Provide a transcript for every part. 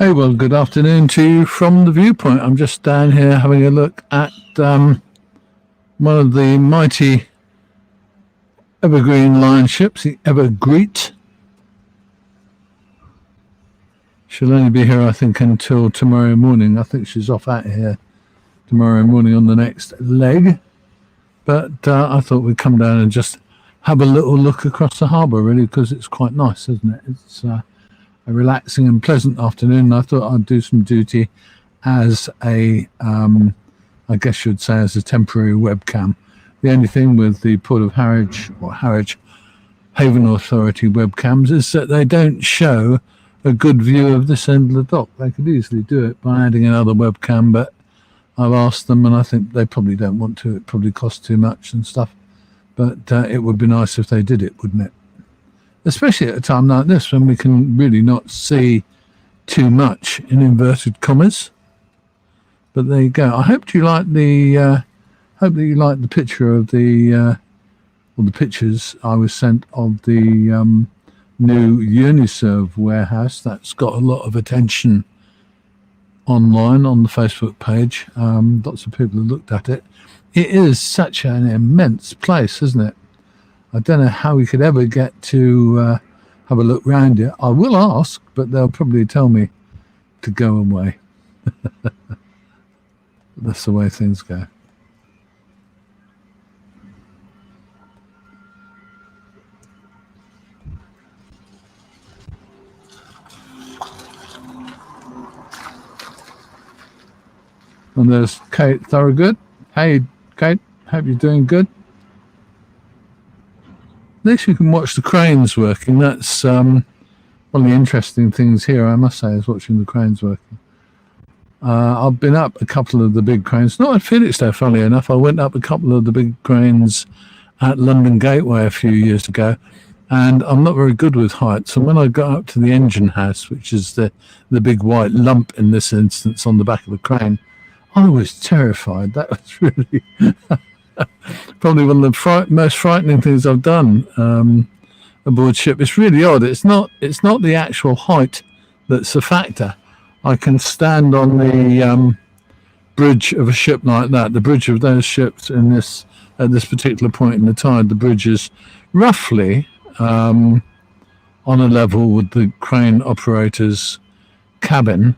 Hey, well, good afternoon to you from the Viewpoint. I'm just down here having a look at one of the mighty evergreen lion ships, the Evergreet. She'll only be here, I think, until tomorrow morning. I think she's off out here tomorrow morning on the next leg. But I thought we'd come down and just have a little look across the harbour, really, because it's quite nice, isn't it? It's a relaxing and pleasant afternoon. I thought I'd do some duty as I guess you'd say, as a temporary webcam. The only thing with the Port of Harwich or Harwich Haven Authority webcams is that they don't show a good view of this end of the dock. They could easily do it by adding another webcam, but I've asked them and I think they probably don't want to. It probably costs too much and stuff. But it would be nice if they did it, wouldn't it? Especially at a time like this when we can really not see too much in inverted commas. But there you go. I hope you like the picture of the or the pictures I was sent of the new Uniserve warehouse. That's got a lot of attention online on the Facebook page. Lots of people have looked at it. It is such an immense place, isn't it? I don't know how we could ever get to have a look round it. I will ask, but they'll probably tell me to go away. That's the way things go. And there's Kate Thorogood. Hey, Kate, hope you're doing good. At least you can watch the cranes working. That's one of the interesting things here, I must say, is watching the cranes working. I've been up a couple of the big cranes, not at Felixstowe, funnily enough. I went up a couple of the big cranes at London Gateway a few years ago, and I'm not very good with heights. And when I got up to the engine house, which is the big white lump in this instance on the back of the crane, I was terrified. That was really probably one of the most frightening things I've done aboard ship. It's really odd. It's not the actual height that's a factor. I can stand on the bridge of a ship like that. The bridge of those ships at this particular point in the tide, the bridge is roughly on a level with the crane operator's cabin.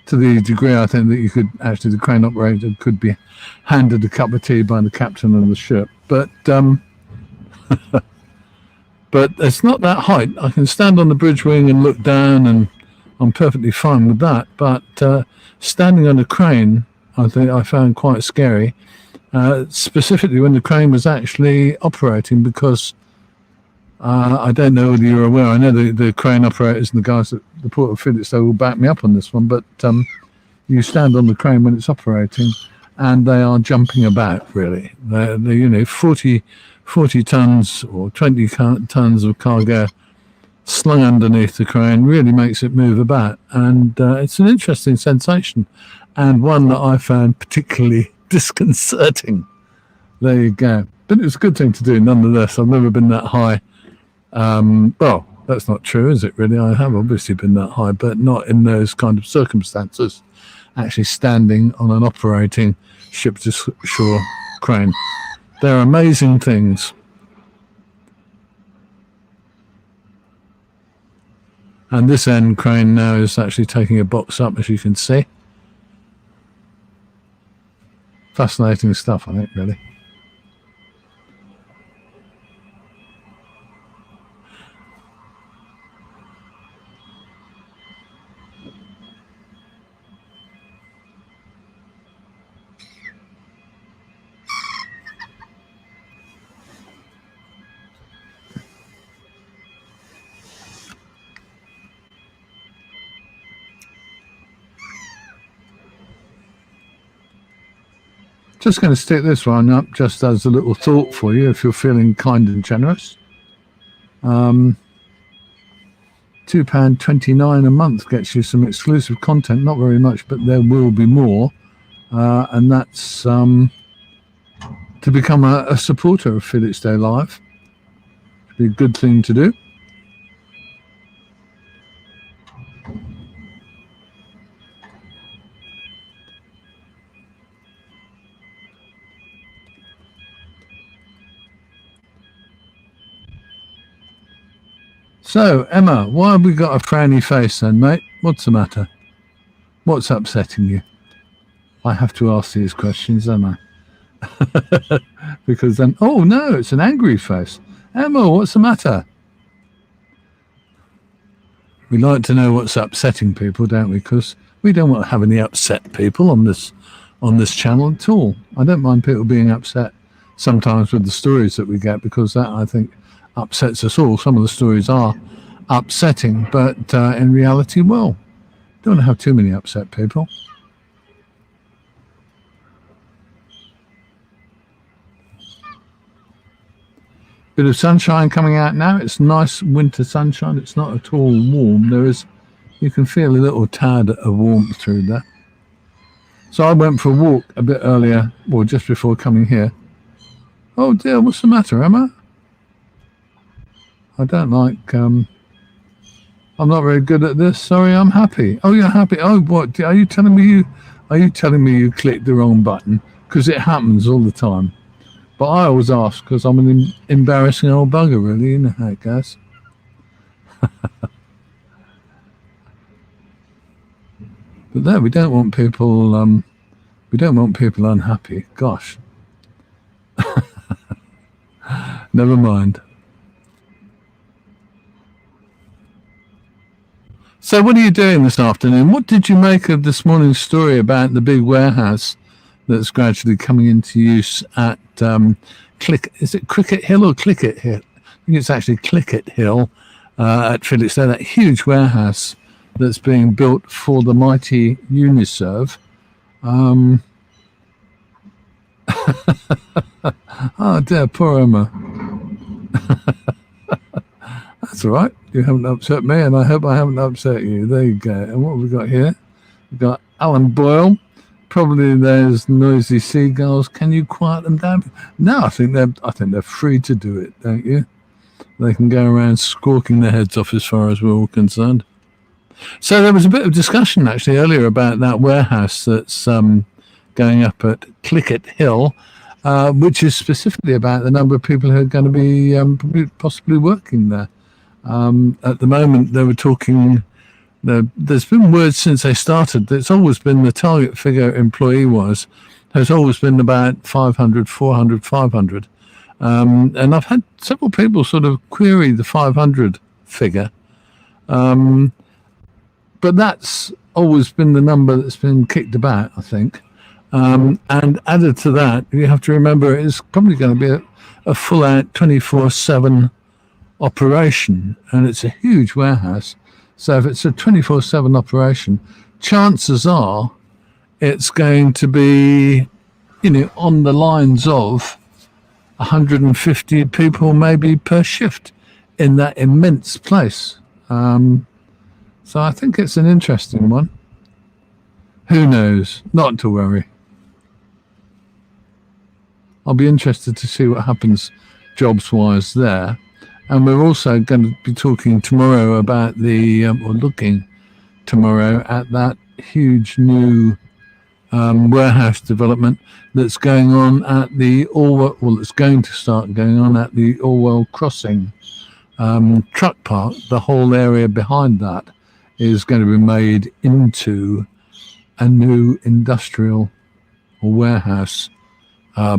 To the degree, I think, that you could actually, the crane operator could be handed a cup of tea by the captain of the ship. But but it's not that height. I can stand on the bridge wing and look down, and I'm perfectly fine with that. But standing on a crane, I think I found quite scary, specifically when the crane was actually operating, because I don't know whether you're aware. I know the crane operators and the guys at the Port of Felixstowe will back me up on this one, but you stand on the crane when it's operating and they are jumping about, really. They're 40 tons or 20 tons of cargo slung underneath the crane really makes it move about. And it's an interesting sensation, and one that I found particularly disconcerting. There you go. But it was a good thing to do nonetheless. I've never been that high. Well, that's not true, is it, really? I have obviously been that high, but not in those kind of circumstances, actually standing on an operating ship-to-shore crane. They're amazing things. And this end crane now is actually taking a box up, as you can see. Fascinating stuff, I think, really. Just going to stick this one up just as a little thought for you if you're feeling kind and generous. £2.29 a month gets you some exclusive content, not very much, but there will be more. And that's to become a supporter of Felixstowe Live. It'd be a good thing to do. So, Emma, why have we got a frowny face then, mate? What's the matter? What's upsetting you? I have to ask these questions, don't I? Because then, oh no, it's an angry face. Emma, what's the matter? We like to know what's upsetting people, don't we? Because we don't want to have any upset people on this channel at all. I don't mind people being upset sometimes with the stories that we get, because that, I think, upsets us all. Some of the stories are upsetting, but in reality, well, don't have too many upset people. Bit of sunshine coming out now. It's nice winter sunshine. It's not at all warm. You can feel a little tad of warmth through there. So I went for a walk a bit earlier, or just before coming here. Oh dear, what's the matter, Emma? I don't like, I'm not very good at this. Sorry, I'm happy. Oh, you're happy. Oh, what? Are you telling me you clicked the wrong button? Because it happens all the time. But I always ask, because I'm an embarrassing old bugger, really. You know how it goes. But there, we don't want people unhappy. Gosh. Never mind. So what are you doing this afternoon? What did you make of this morning's story about the big warehouse that's gradually coming into use at is it Cricket Hill or Clicket Hill? I think it's actually Clicket Hill at Felixstowe, that huge warehouse that's being built for the mighty Uniserve. Oh dear, poor Emma. That's all right. You haven't upset me, and I hope I haven't upset you. There you go. And what have we got here? We've got Alan Boyle. Probably there's noisy seagulls. Can you quiet them down? No, I think they're free to do it, don't you? They can go around squawking their heads off as far as we're all concerned. So there was a bit of discussion actually earlier about that warehouse that's going up at Clicket Hill, which is specifically about the number of people who are going to be possibly working there. At the moment, they were talking. There's been words since they started. It's always been the target figure employee-wise has always been about 500, 400, 500. And I've had several people sort of query the 500 figure. But that's always been the number that's been kicked about, I think. And added to that, you have to remember it's probably going to be a full-out 24/7 operation, and it's a huge warehouse. So if it's a 24/7 operation, chances are it's going to be, on the lines of 150 people maybe per shift in that immense place. So I think it's an interesting one. Who knows? Not to worry. I'll be interested to see what happens jobs-wise there. And we're also going to be talking tomorrow about looking tomorrow at that huge new warehouse development that's going on at it's going to start going on at the Orwell Crossing truck park. The whole area behind that is going to be made into a new industrial or warehouse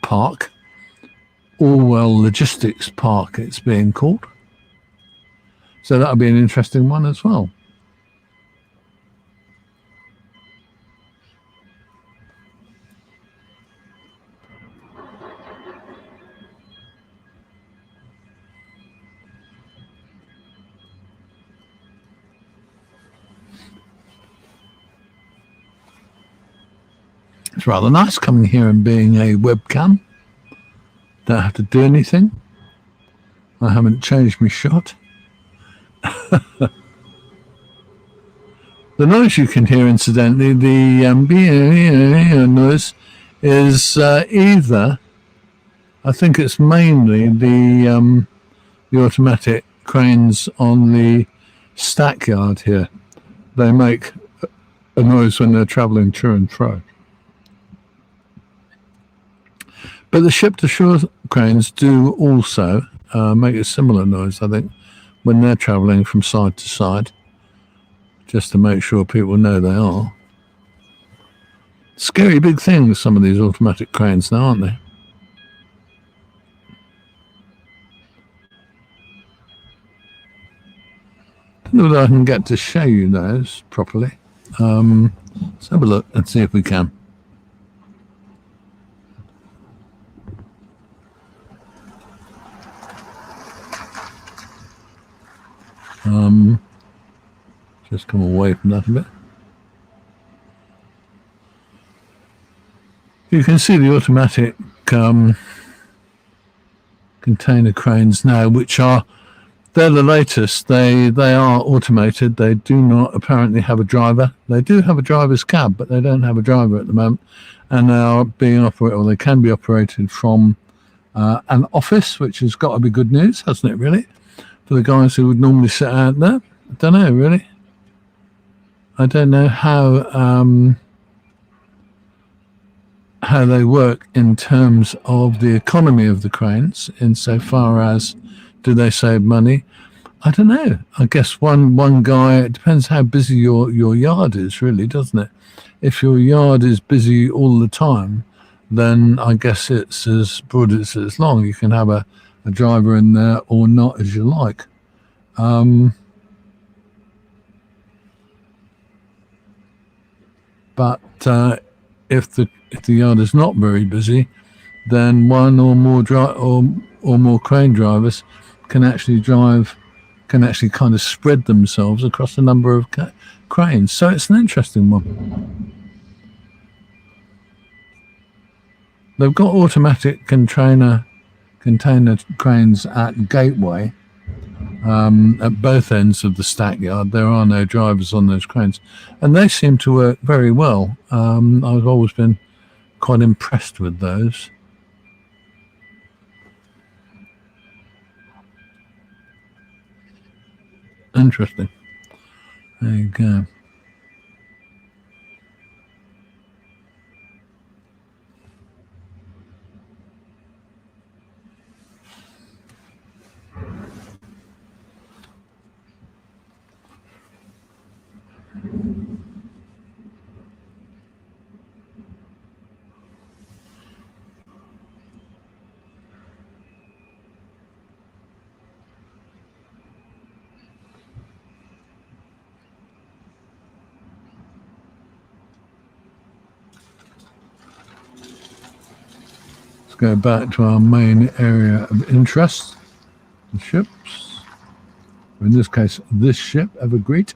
park. Orwell Logistics Park, it's being called. So that'll be an interesting one as well. It's rather nice coming here and being a webcam. Don't have to do anything. I haven't changed my shot. The noise you can hear, incidentally, the noise is either, I think it's mainly the automatic cranes on the stackyard here. They make a noise when they're travelling to and fro. But the ship-to-shore cranes do also make a similar noise, I think, when they're travelling from side to side, just to make sure people know they are. Scary big things, some of these automatic cranes now, aren't they? I don't know whether I can get to show you those properly. Let's have a look and see if we can. Just come away from that a bit. You can see the automatic container cranes now, which are, they're the latest. They are automated. They do not apparently have a driver. They do have a driver's cab, but they don't have a driver at the moment. And they are being operated, or they can be operated from an office, which has got to be good news, hasn't it, really? For the guys who would normally sit out there. I don't know, really. I don't know how they work in terms of the economy of the cranes, insofar as do they save money? I don't know. I guess one guy, it depends how busy your yard is, really, doesn't it? If your yard is busy all the time, then I guess it's as broad as it's long. You can have a driver in there or not, as you like. But if the yard is not very busy, then one or more more crane drivers can actually kind of spread themselves across a number of cranes. So it's an interesting one. They've got automatic container cranes at Gateway. At both ends of the stack yard, there are no drivers on those cranes, and they seem to work very well. I've always been quite impressed with those. Interesting. There you go. Go back to our main area of interest, the ships. In this case, this ship, Evergreen.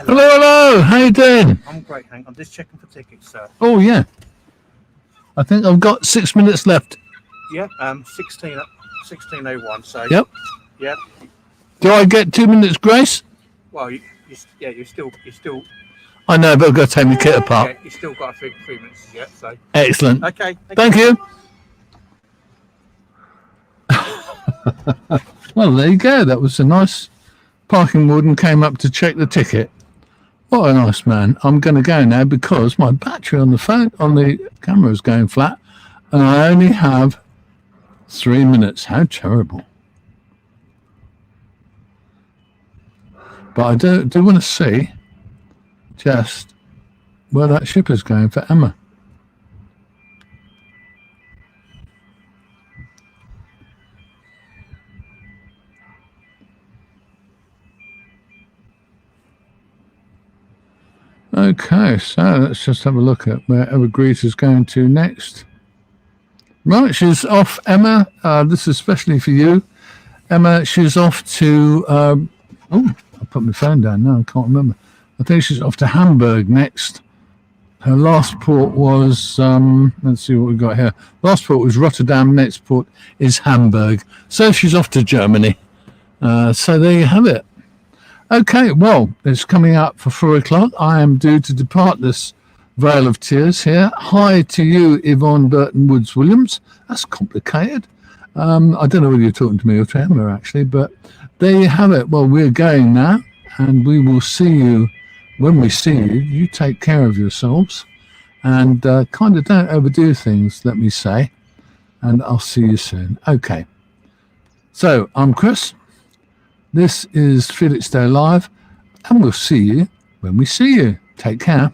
Hello, hello. How you doing? I'm great, Hank. I'm just checking for tickets, sir. Oh, yeah. I think I've got 6 minutes left. Yeah, 16:01. So. Yep. Yeah. Do I get 2 minutes grace? Well, you're still. I know, but I've got to take my kit apart. Yeah, you still got 3 minutes yet. So. Excellent. Okay. Thank you. Well, there you go. That was a nice parking warden came up to check the ticket. What a nice man. I'm going to go now because my battery on the camera is going flat and I only have 3 minutes. How terrible. But I do want to see just where that ship is going for Emma. Okay, so let's just have a look at where Evergrease is going to next. Right, she's off, Emma. This is especially for you. Emma, she's off to... I put my phone down now, I can't remember. I think she's off to Hamburg next. Her last port was... let's see what we've got here. Last port was Rotterdam, next port is Hamburg. So she's off to Germany. So there you have it. Okay, well, it's coming up for 4 o'clock. I am due to depart this Vale of Tears here. Hi to you, Yvonne Burton Woods Williams. That's complicated. I don't know whether you're talking to me or to Emma, actually, but there you have it. Well, we're going now, and we will see you when we see you. You take care of yourselves, and kind of don't overdo things, let me say, and I'll see you soon. Okay, so I'm Chris. This is Felixstowe Live, and we'll see you when we see you. Take care.